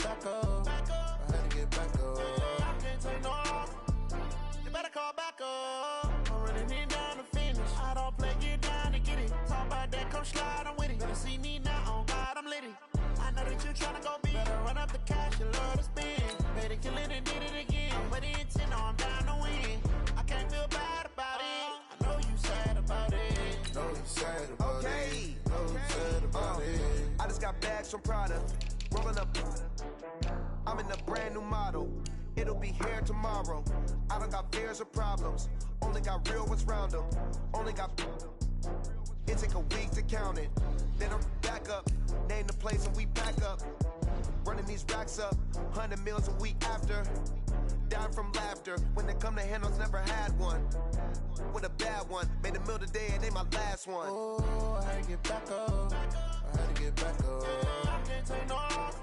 back up. I had to get back up. I can't take no loss. You better call back up. I'm running in down to finish. I don't play, get down to get it. Talk about that, come slide, I'm with it. Better see me now, on God, I'm litty. I know that you tryna go big. Better run up the cash, you love to spend. Better kill it and did it again. But the intent, no, I'm down to win. I can't feel bad about it. I know you sad about it. Know you sad about it. Know you sad about it. I just got bags from Prada. Rolling up. I'm in a brand new model. It'll be here tomorrow. I don't got fears or problems. Only got real ones round them. Only got. It take a week to count it. Then I'm back up. Name the place and we back up. Running these racks up. 100 meals a week after. Down from laughter. When they come to handles, never had one. With a bad one. Made a meal today and they my last one. Oh, I had to get back up. I had to get back up. I can't take no loss.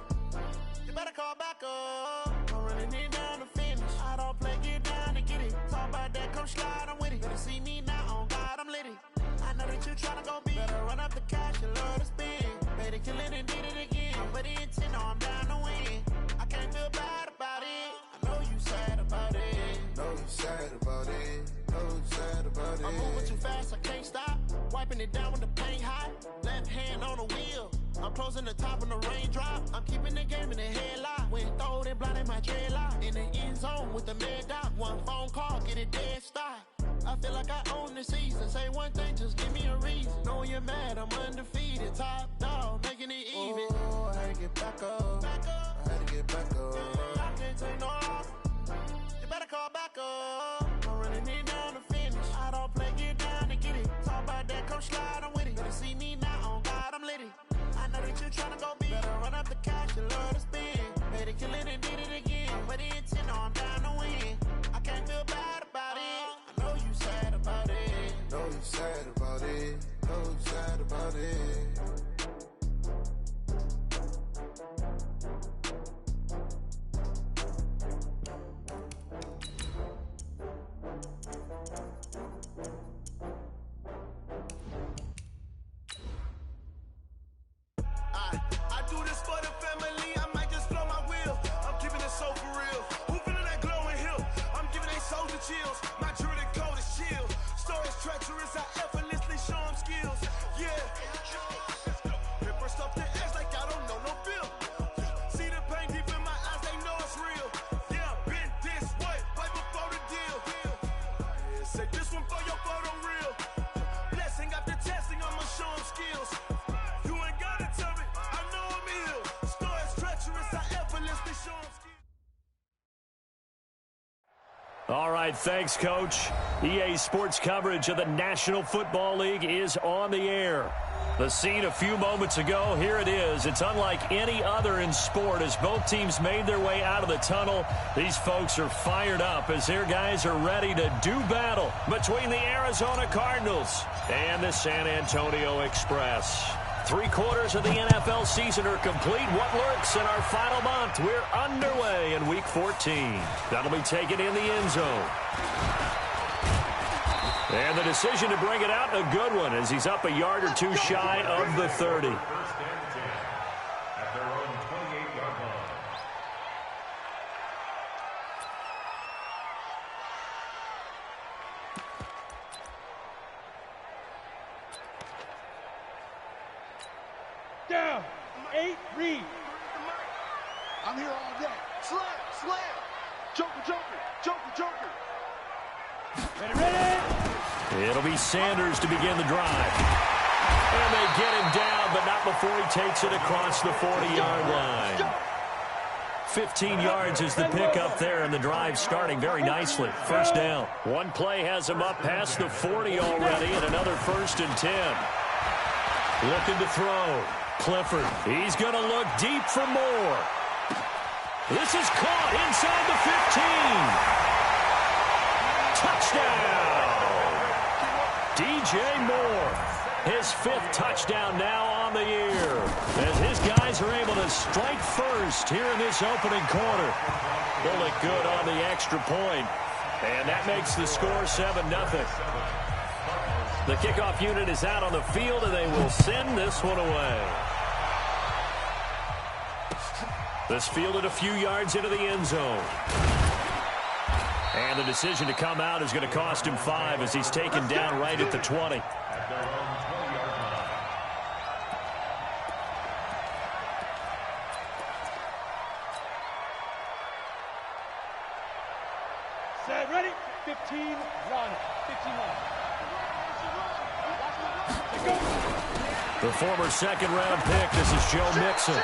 You better call back up. I'm running in down to finish. I don't play, get down to get it. Talk about that, come slide, I'm with it. Better see me now, on God, I'm litty. I know that you tryna go big. Better run up the cash, you love to spend. Better kill it and did it again. But the intent, no, I'm down to win. I can't feel bad about it. I know you sad about it. Know you sad about it. Know you sad about it. I'm moving too fast, I can't stop. Wiping it down with the paint hot. Left hand on the wheel. I'm closing the top when the raindrop. I'm keeping the game in the headlock. When throwed and blinded my dreadlock. In the end zone with the mad dot. One phone call, get it dead stop. I feel like I own the season. Say one thing, just give me a reason. Know you're mad, I'm undefeated. Top dog, making it even. Oh, I had to get back up. I had to get back up. I can't take no loss. You better call back up. I'm running in down to finish. I don't play, get down to get it. Talk about that, come slide, I'm with it. Better see me now, on God, I'm litty. I know that you tryna go big. Better run up the cash, you love to spend. Better kill it and did it again. But the intent, no, I'm down to win. I can't feel bad about it. I know you sad about it. Know you sad about it. Know you sad about it. I do this for the family, I might just blow my wheel. I'm keeping it so for real. Who feeling that glowing hill? I'm giving they soldier chills. My jewelry code is chill. Stories treacherous, I effortlessly show them skills. Yeah. Hit first off the edge like I don't know no feel. See the pain deep in my eyes, they know it's real. Yeah, been this way, right before the deal. Yeah, say this one for your photo real. Blessing after testing, I'ma show them skills. You ain't gotta tell me, I know I'm ill. Stories treacherous, I effortlessly show them skills. All right, thanks, Coach. EA Sports coverage of the National Football League is on the air. The scene a few moments ago, here it is. It's unlike any other in sport as both teams made their way out of the tunnel. These folks are fired up as their guys are ready to do battle between the Arizona Cardinals and the San Antonio Express. 3/4 of the NFL season are complete. What lurks in our final month? We're underway in Week 14. That'll be taken in the end zone. And the decision to bring it out, a good one, as he's up a yard or two shy of the 30. At their own 28-yard line. Down. 8, read. I'm here all day. Slam, slam. Joker, joker, joker, joker. Ready, ready. It'll be Sanders to begin the drive. And they get him down, but not before he takes it across the 40-yard line. 15 yards is the pickup there, and the drive starting very nicely. First down. One play has him up past the 40 already, and another 1st and 10. Looking to throw. Clifford. He's going to look deep for more. This is caught inside the 15. Touchdown. DJ Moore. His 5th touchdown now on the year. As his guys are able to strike first here in this opening quarter. They'll look good on the extra point. And that makes the score 7-0. The kickoff unit is out on the field, and they will send this one away. This fielded a few yards into the end zone. And the decision to come out is going to cost him 5 as he's taken down right at the 20. Set, ready, 15, run. 15, run. The former second-round pick, this is Joe Mixon.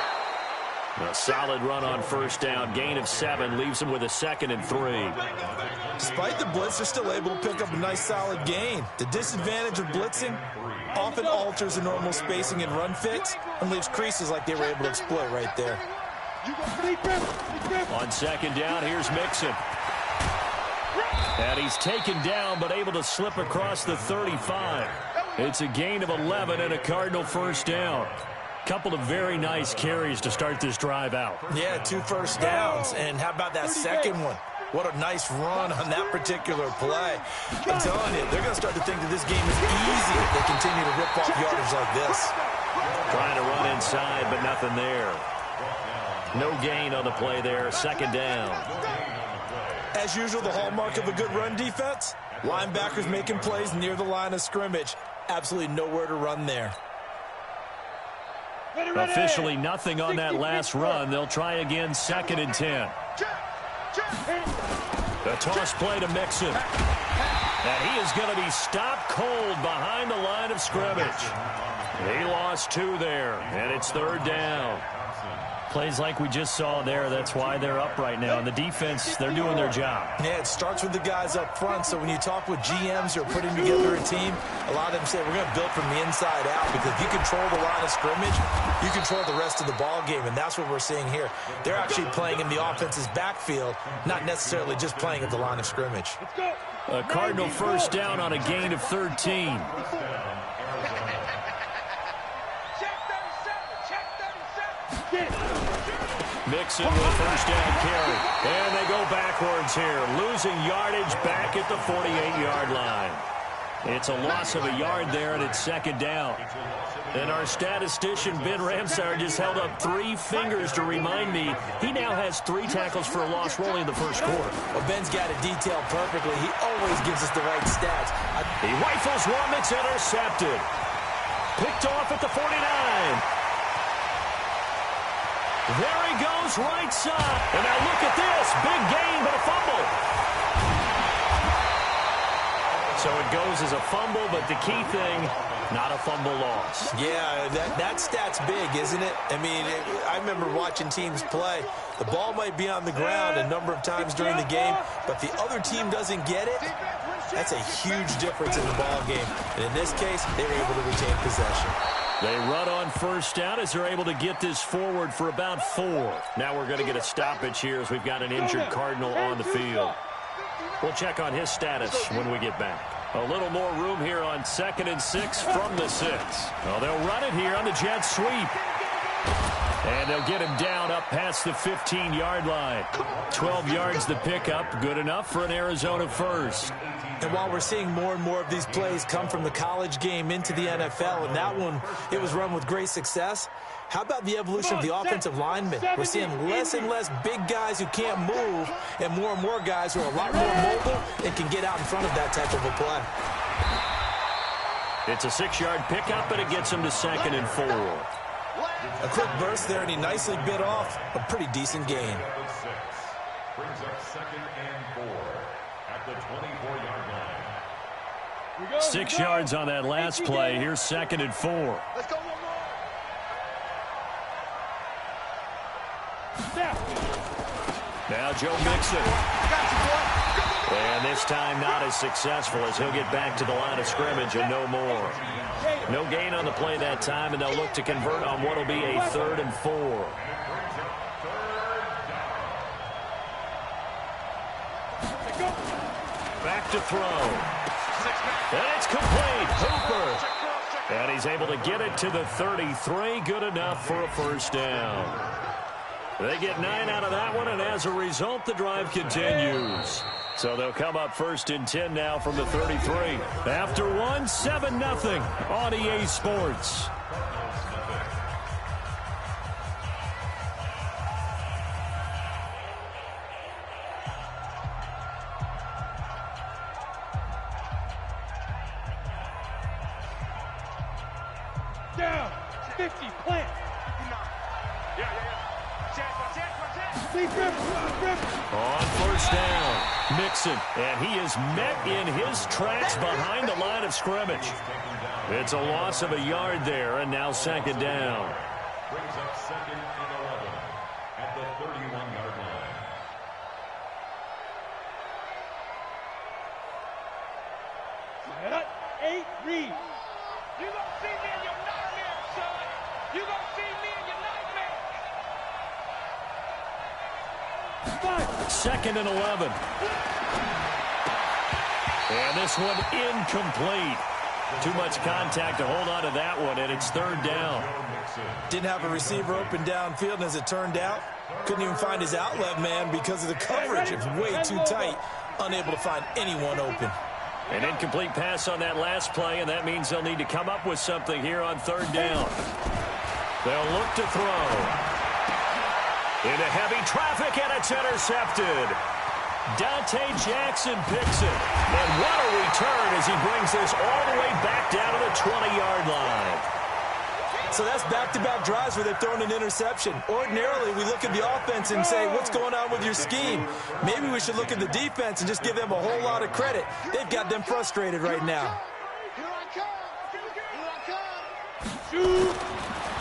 A solid run on first down. Gain of 7 leaves him with a 2nd and 3. Despite the blitz, they're still able to pick up a nice solid gain. The disadvantage of blitzing often alters the normal spacing and run fits and leaves creases like they were able to exploit right there. On second down, here's Mixon. And he's taken down but able to slip across the 35. It's a gain of 11 and a Cardinal first down. Couple of very nice carries to start this drive out. Yeah, 2 first downs. And how about that second one? What a nice run on that particular play. I'm telling you, they're going to start to think that this game is easy if they continue to rip off yardage like this. Trying to run inside, but nothing there. No gain on the play there. Second down. As usual, the hallmark of a good run defense, linebackers making plays near the line of scrimmage. Absolutely nowhere to run there. Officially nothing on that last run. They'll try again, 2nd and 10. The toss play to Mixon. And he is going to be stopped cold behind the line of scrimmage. He lost 2 there, and it's 3rd down. Plays like we just saw there, that's why they're up right now. And the defense, they're doing their job. Yeah, it starts with the guys up front. So when you talk with GMs who are putting together a team, a lot of them say we're going to build from the inside out, because if you control the line of scrimmage, you control the rest of the ball game, and that's what we're seeing here. They're actually playing in the offense's backfield, not necessarily just playing at the line of scrimmage. A Cardinal first down on a gain of 13. Mixon with a first down carry. And they go backwards here. Losing yardage back at the 48-yard line. It's a loss of a yard there, and it's 2nd down. And our statistician, Ben Ramsauer, just held up 3 fingers to remind me he now has 3 tackles for a loss rolling in the first quarter. Well, Ben's got it detailed perfectly. He always gives us the right stats. He rifles one that's intercepted. Picked off at the 49. There he goes, right side. And now look at this. Big gain, but a fumble. So it goes as a fumble, but the key thing, not a fumble loss. Yeah, that stat's big, isn't it? I mean, I remember watching teams play. The ball might be on the ground a number of times during the game, but the other team doesn't get it. That's a huge difference in the ball game. And in this case, they were able to retain possession. They run on first down as they're able to get this forward for about 4. Now we're going to get a stoppage here as we've got an injured Cardinal on the field. We'll check on his status when we get back. A little more room here on 2nd and 6 from the 6. Well, they'll run it here on the jet sweep. And they'll get him down up past the 15-yard line. 12 yards the pickup. Good enough for an Arizona first. And while we're seeing more and more of these plays come from the college game into the NFL, and that one, it was run with great success, how about the evolution of the offensive linemen? We're seeing less and less big guys who can't move and more guys who are a lot more mobile and can get out in front of that type of a play. It's a 6-yard pickup, and it gets him to 2nd and 4. A quick burst there, and he nicely bit off a pretty decent gain. Brings up 2nd and 4 at the 24-yard line. 6 yards on that last play. Here's 2nd and 4. Let's go one more. Now Joe Mixon. And this time not as successful as he'll get back to the line of scrimmage and no more. No gain on the play that time, and they'll look to convert on what will be a 3rd and 4. Back to throw. And it's complete. Hooper. And he's able to get it to the 33. Good enough for a first down. They get 9 out of that one, and as a result, the drive continues. So they'll come up 1st and 10 now from the 33. After one, 7-0 on EA Sports. Down. 50. Plant. On first down, Mixon, and he is met in his tracks behind the line of scrimmage. It's a loss of a yard there, and now second down. Brings up second and 11 at the 31-yard line. Set up. 8. Read. You gonna see me in your nightmare, son. You gonna see me in your nightmare. 5. Second and 11. And this one incomplete. Too much contact to hold on to that one, and it's third down. Didn't have a receiver open downfield, and as it turned out, couldn't even find his outlet man because of the coverage. It's way too tight, unable to find anyone open. An incomplete pass on that last play, and that means they'll need to come up with something here on third down. They'll look to throw. Into heavy traffic, and it's intercepted. Dante Jackson picks it. And what a return as he brings this all the way back down to the 20-yard line. So that's back-to-back drives where they've thrown an interception. Ordinarily, we look at the offense and say, what's going on with your scheme? Maybe we should look at the defense and just give them a whole lot of credit. They've got them frustrated right now. Here I come. Here I come. Shoot.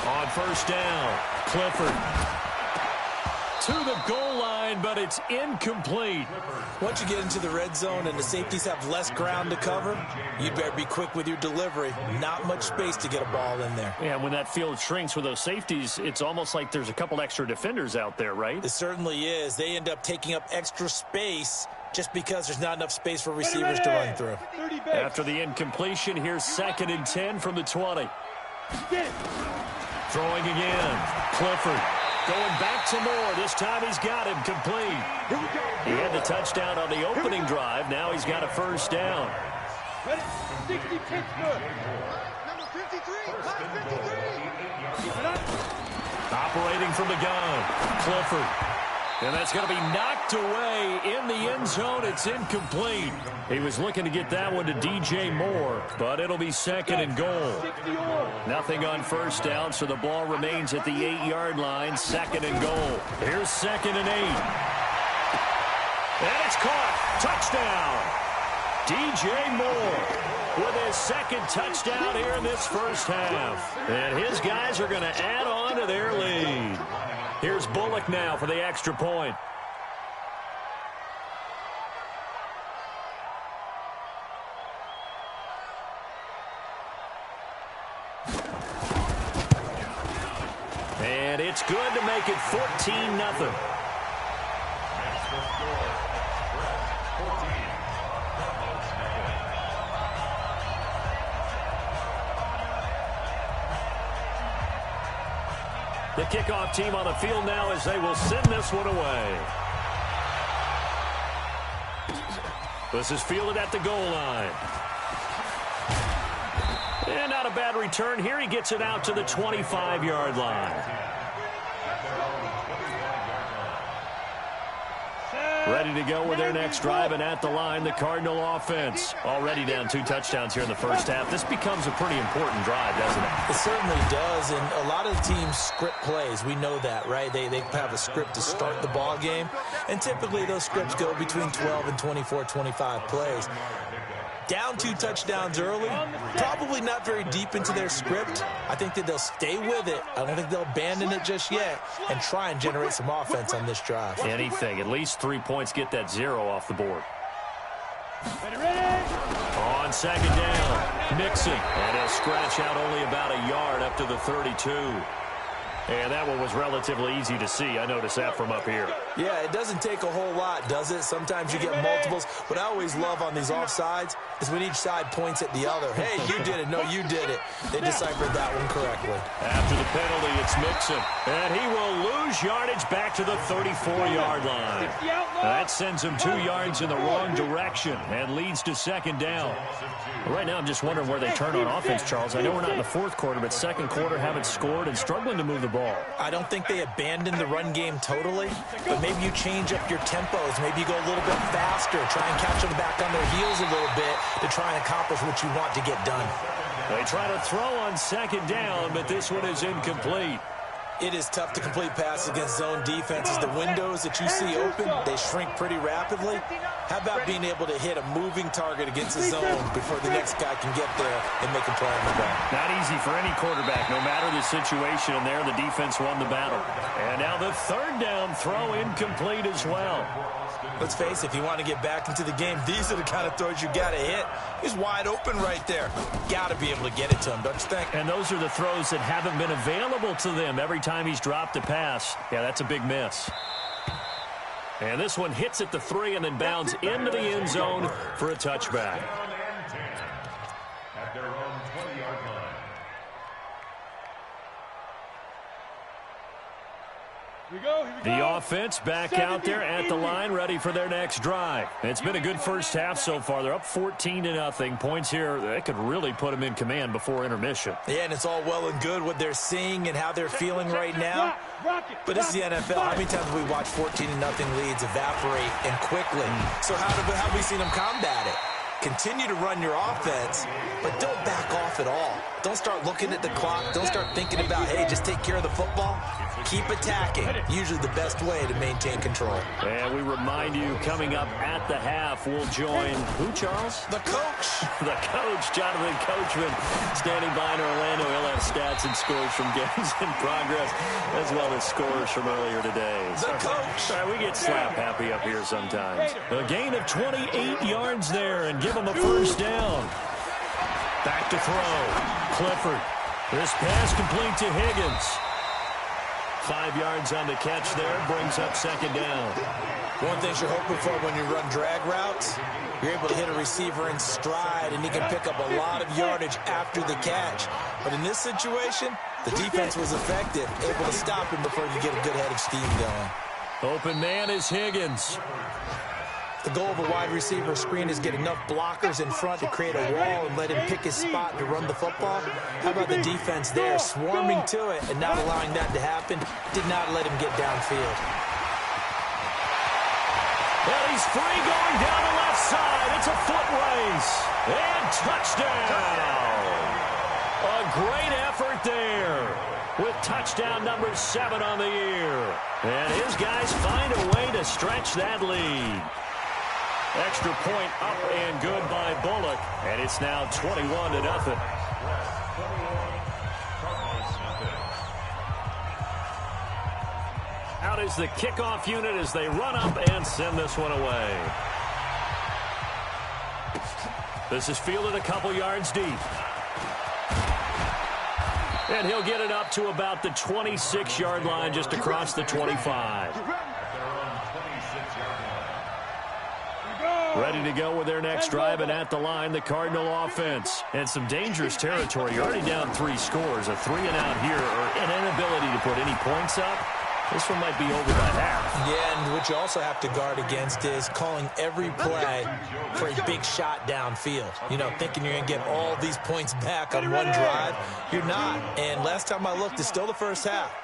On first down, Clifford to the goal line, but it's incomplete. Once you get into the red zone and the safeties have less ground to cover, you better be quick with your delivery. Not much space to get a ball in there. Yeah, when that field shrinks with those safeties, it's almost like there's a couple extra defenders out there, right? It certainly is. They end up taking up extra space just because there's not enough space for receivers to run through. After the incompletion, here's second and 10 from the 20. Throwing again, Clifford. Going back to Moore. This time he's got him complete. He had the touchdown on the opening drive. Now he's got a first down. 60 Pittsburgh. Number 53. 53. Operating from the gun, Clifford. And that's going to be knocked away in the end zone. It's incomplete. He was looking to get that one to DJ Moore, but it'll be second and goal. Nothing on first down, so the ball remains at the 8-yard line, second and goal. Here's second and 8. And it's caught. Touchdown. DJ Moore with his second touchdown here in this first half. And his guys are going to add on to their lead. Here's Bullock now for the extra point. And it's good to make it 14-0. The kickoff team on the field now as they will send this one away. This is fielded at the goal line. And not a bad return here. He gets it out to the 25-yard line. Ready to go with their next drive, and at the line, the Cardinal offense. Already down 2 touchdowns here in the first half. This becomes a pretty important drive, doesn't it? It certainly does, and a lot of teams script plays. We know that, right? They have a script to start the ball game, and typically those scripts go between 12 and 24, 25 plays. Down 2 touchdowns early, probably not very deep into their script. I think that they'll stay with it. I don't think they'll abandon it just yet and try and generate some offense on this drive. Anything. At least 3 points get that 0 off the board. On second down, Mixon. And he'll scratch out only about a yard up to the 32. And that one was relatively easy to see. I noticed that from up here. Yeah, it doesn't take a whole lot, does it? Sometimes you get multiples. What I always love on these offsides is when each side points at the other. Hey, you did it. No, you did it. They deciphered that one correctly. After the penalty, it's Mixon. And he will lose yardage back to the 34-yard line. That sends him 2 yards in the wrong direction and leads to second down. Right now, I'm just wondering where they turn on offense, Charles. I know we're not in the fourth quarter, but second quarter haven't scored and struggling to move the ball. I don't think they abandoned the run game totally, but maybe you change up your tempos. Maybe you go a little bit faster, try and catch them back on their heels a little bit to try and accomplish what you want to get done. They try to throw on second down, but this one is incomplete. It is tough to complete passes against zone defenses. The windows that you see open, they shrink pretty rapidly. How about being able to hit a moving target against the zone before the next guy can get there and make a play on the ball? Not easy for any quarterback, no matter the situation. And there, the defense won the battle. And now the third down throw incomplete as well. Let's face it, if you want to get back into the game, these are the kind of throws you got to hit. He's wide open right there. Got to be able to get it to him, don't you think? And those are the throws that haven't been available to them every time he's dropped a pass. Yeah, that's a big miss. And this one hits at the 3 and then bounds into the end zone for a touchback. At their own 20-yard line. Here we go. The offense back out there at the line, ready for their next drive. It's been a good first half so far. They're up 14-0. Points here, they could really put them in command before intermission. Yeah, and it's all well and good what they're seeing and how they're feeling right now. But this is the NFL. How many times have we watched 14-0 leads evaporate and quickly? So how have we seen them combat it? Continue to run your offense, but don't back off at all. Don't start looking at the clock. Don't start thinking about, hey, just take care of the football. Keep attacking. Usually the best way to maintain control. And we remind you, coming up at the half, we'll join who, Charles? The coach. The coach, Jonathan Coachman, standing by in Orlando. He'll have stats and scores from games in progress, as well as scores from earlier today. The coach. All right, we get slap happy up here sometimes. A gain of 28 yards there, and give him a first down. Back to throw. Clifford. This pass complete to Higgins. 5 yards on the catch there, brings up second down. One thing you're hoping for when you run drag routes, you're able to hit a receiver in stride, and he can pick up a lot of yardage after the catch. But in this situation, the defense was effective, able to stop him before you get a good head of steam going. Open man is Higgins. The goal of a wide receiver screen is get enough blockers in front to create a wall and let him pick his spot to run the football. How about the defense there, swarming to it and not allowing that to happen? Did not let him get downfield. And he's free going down the left side. It's a foot race. And touchdown. A great effort there with touchdown number 7 on the year. And his guys find a way to stretch that lead. Extra point up and good by Bullock. And it's now 21-0. Out is the kickoff unit as they run up and send this one away. This is fielded a couple yards deep. And he'll get it up to about the 26-yard line, just across the 25. Ready to go with their next drive, and at the line, the Cardinal offense. And some dangerous territory. You're already down 3 scores. A 3-and-out here, or an inability to put any points up. This one might be over by half. Yeah, and what you also have to guard against is calling every play for a big shot downfield. You know, thinking you're going to get all these points back on one drive. You're not. And last time I looked, it's still the first half.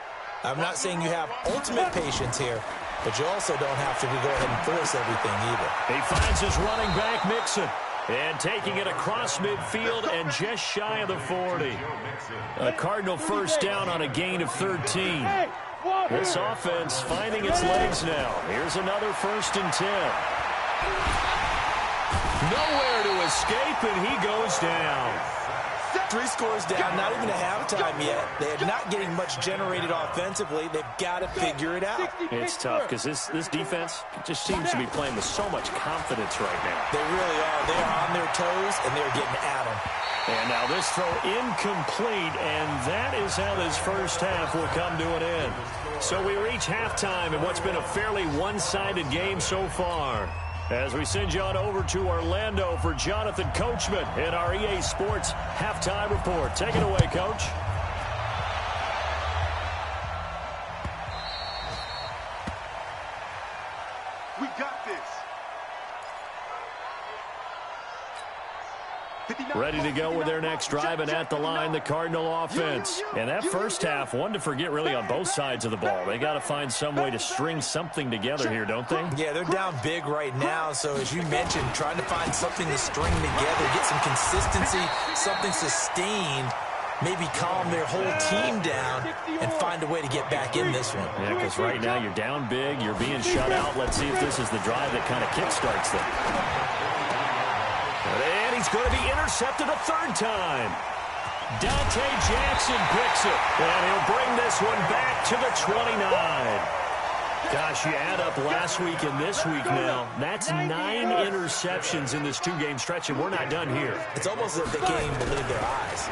I'm not saying you have ultimate patience here, but you also don't have to go ahead and force everything either. He finds his running back, Mixon, and taking it across midfield and just shy of the 40. A Cardinal first down on a gain of 13. This offense finding its legs now. Here's another 1st and 10. Nowhere to escape, and he goes down. 3 scores down, not even a halftime yet. They're not getting much generated offensively. They've got to figure it out. It's tough because this defense just seems to be playing with so much confidence right now. They really are. They are on their toes, and they're getting at them. And now this throw incomplete, and that is how this first half will come to an end. So we reach halftime in what's been a fairly one-sided game so far. As we send you on over to Orlando for Jonathan Coachman in our EA Sports Halftime Report. Take it away, Coach. We got this. Ready ready to go with their next drive, and at the line, the Cardinal offense. And that first half, one to forget really on both sides of the ball. They got to find some way to string something together here, don't they? Yeah, they're down big right now, so as you mentioned, trying to find something to string together, get some consistency, something sustained, maybe calm their whole team down and find a way to get back in this one. Yeah, because right now you're down big, you're being shut out. Let's see if this is the drive that kind of kickstarts them. And he's going to be intercepted a third time. Dante Jackson picks it, and he'll bring this one back to the 29. Gosh, you add up last week and this week now, that's 9 interceptions in this two-game stretch, and we're not done here. It's almost as if they can't even believe their eyes.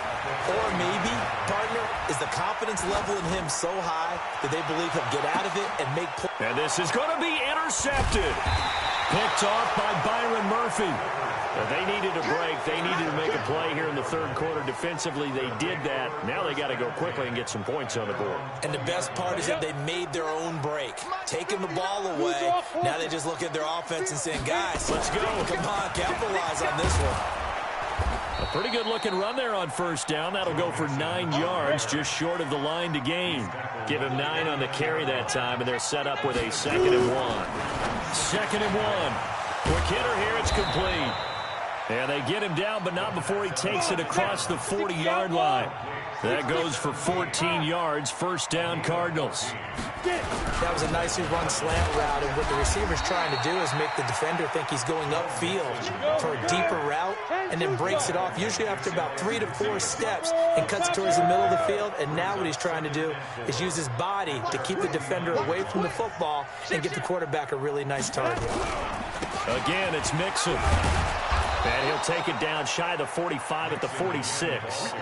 Or maybe, partner, is the confidence level in him so high that they believe he'll get out of it and make plays. And this is going to be intercepted. Picked off by Byron Murphy. They needed a break. They needed to make a play here in the third quarter. Defensively, they did that. Now they got to go quickly and get some points on the board. And the best part is that they made their own break. Taking the ball away. Now they just look at their offense and saying, guys, let's go. Come on, capitalize on this one. A pretty good-looking run there on first down. That'll go for 9 yards, just short of the line to gain. Give him 9 on the carry that time, and they're set up with a 2nd and 1. 2nd and 1. Quick hitter here. It's complete. And they get him down, but not before he takes it across the 40-yard line. That goes for 14 yards. First down, Cardinals. That was a nicely run slant route, and what the receiver's trying to do is make the defender think he's going upfield for a deeper route, and then breaks it off, usually after about 3 to 4 steps, and cuts towards the middle of the field. And now what he's trying to do is use his body to keep the defender away from the football and get the quarterback a really nice target. Again, it's Mixon. And he'll take it down shy of the 45 at the 46.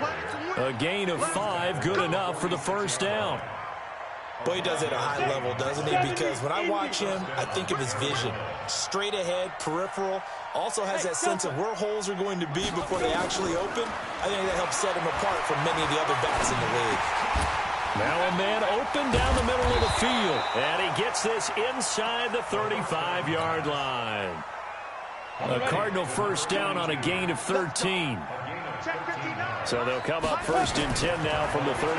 A gain of 5, good enough for the first down. Boy, he does it at a high level, doesn't he? Because when I watch him, I think of his vision. Straight ahead, peripheral. Also has that sense of where holes are going to be before they actually open. I think that helps set him apart from many of the other backs in the league. Now a man open down the middle of the field. And he gets this inside the 35-yard line. A Cardinal first down on a gain of 13. So they'll come up 1st and 10 now from the 33.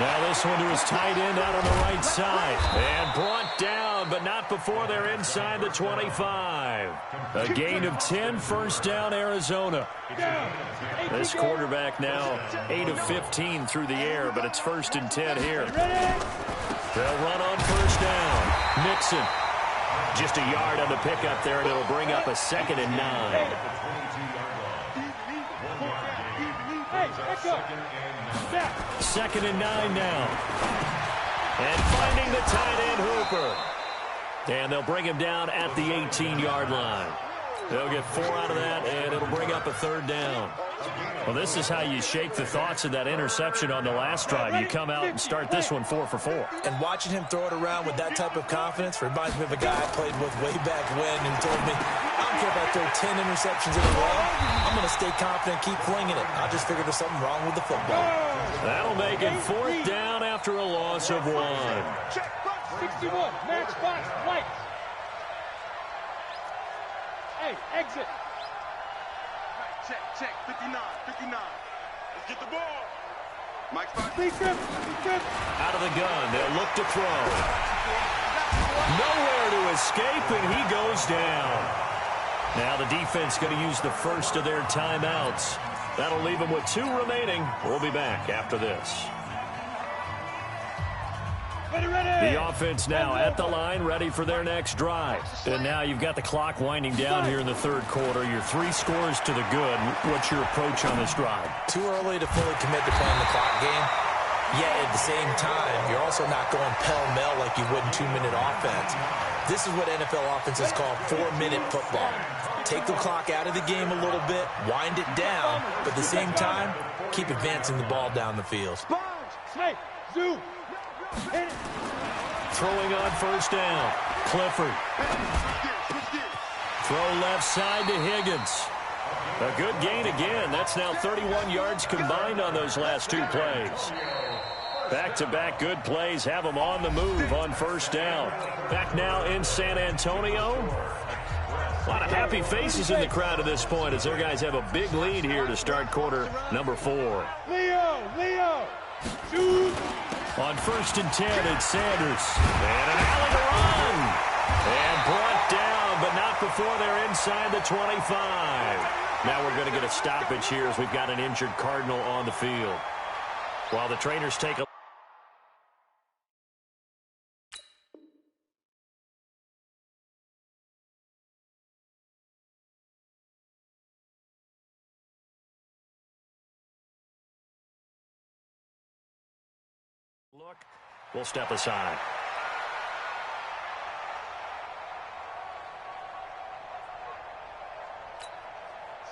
Now this one to his tight end out on the right side. And brought down, but not before they're inside the 25. A gain of 10, first down, Arizona. This quarterback now 8 of 15 through the air, but it's 1st and 10 here. They'll run on first down. Mixon. Just a yard on the pickup there, and it'll bring up a 2nd and 9. Second and 9 now. And finding the tight end Hooper. And they'll bring him down at the 18-yard line. They'll get 4 out of that, and it'll bring up a 3rd down. Well, this is how you shake the thoughts of that interception on the last drive. You come out and start this one 4 for 4. And watching him throw it around with that type of confidence reminds me of a guy I played with way back when who told me, I don't care if I throw 10 interceptions in a row. I'm going to stay confident, keep flinging it. I just figured there's something wrong with the football. That'll make it 4th down after a loss of 1. Check, 61, match box, lights. Hey, exit. Check, 59. Let's get the ball. Mike Fox. Out of the gun, they'll look to throw. Nowhere to escape, and he goes down. Now the defense going to use the first of their timeouts. That'll leave them with 2 remaining. We'll be back after this. The offense now at the line, ready for their next drive. And now you've got the clock winding down here in the third quarter. You're 3 scores to the good. What's your approach on this drive? Too early to fully commit to playing the clock game. Yet at the same time, you're also not going pell-mell like you would in 2-minute offense. This is what NFL offenses call 4-minute football. Take the clock out of the game a little bit, wind it down, but at the same time, keep advancing the ball down the field. Throwing on first down, Clifford. Throw left side to Higgins. A good gain again. That's now 31 yards combined on those last 2 plays. Back-to-back good plays have them on the move on first down. Back now in San Antonio. A lot of happy faces in the crowd at this point as their guys have a big lead here to start quarter number 4. Leo, shoot. On 1st and 10, it's Sanders. And an alley to run. And brought down, but not before they're inside the 25. Now we're going to get a stoppage here as we've got an injured Cardinal on the field. While the trainers take a look, we'll step aside.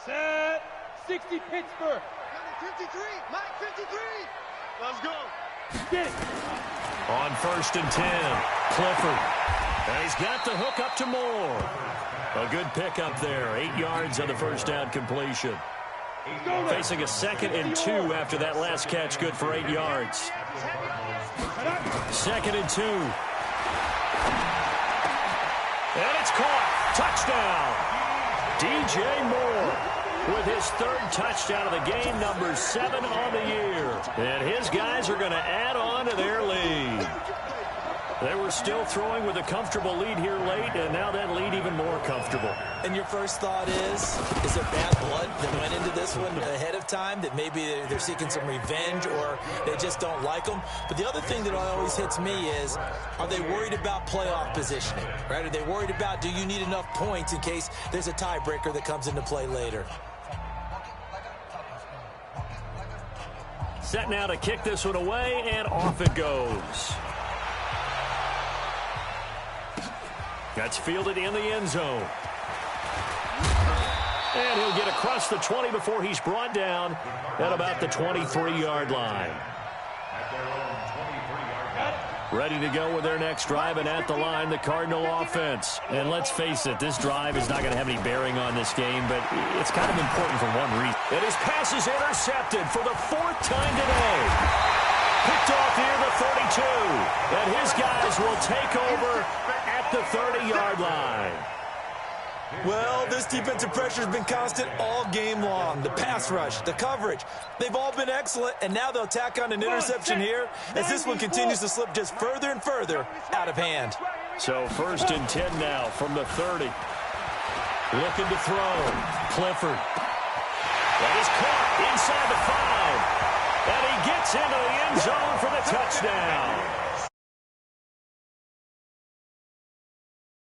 Set. 60 Pittsburgh. Number 53, Mike 53. Let's go. Get it. On 1st and 10, Clifford. And he's got the hook up to Moore. A good pickup there. 8 yards on the first down completion. Facing a 2nd and 2 after that last catch. Good for 8 yards. 2nd and 2. And it's caught. Touchdown. DJ Moore with his 3rd touchdown of the game, number 7 on the year. And his guys are going to add on to their lead. They were still throwing with a comfortable lead here late, and now that lead even more comfortable. And your first thought is there bad blood that went into this one ahead of time, that maybe they're seeking some revenge or they just don't like them? But the other thing that always hits me is, are they worried about playoff positioning, right? Are they worried about, do you need enough points in case there's a tiebreaker that comes into play later? Set now to kick this one away, and off it goes. That's fielded in the end zone. And he'll get across the 20 before he's brought down at about the 23-yard line. Ready to go with their next drive, and at the line, the Cardinal offense. And let's face it, this drive is not going to have any bearing on this game, but it's kind of important for one reason. And his pass is intercepted for the 4th time today. Picked off near the 32. And his guys will take over at the 30-yard line. Well, this defensive pressure has been constant all game long. The pass rush, the coverage, they've all been excellent, and now they'll tack on an interception here as this one continues to slip just further and further out of hand. So 1st and 10 now from the 30. Looking to throw. Clifford. That is caught inside the 5. And he gets into the end zone for the touchdown.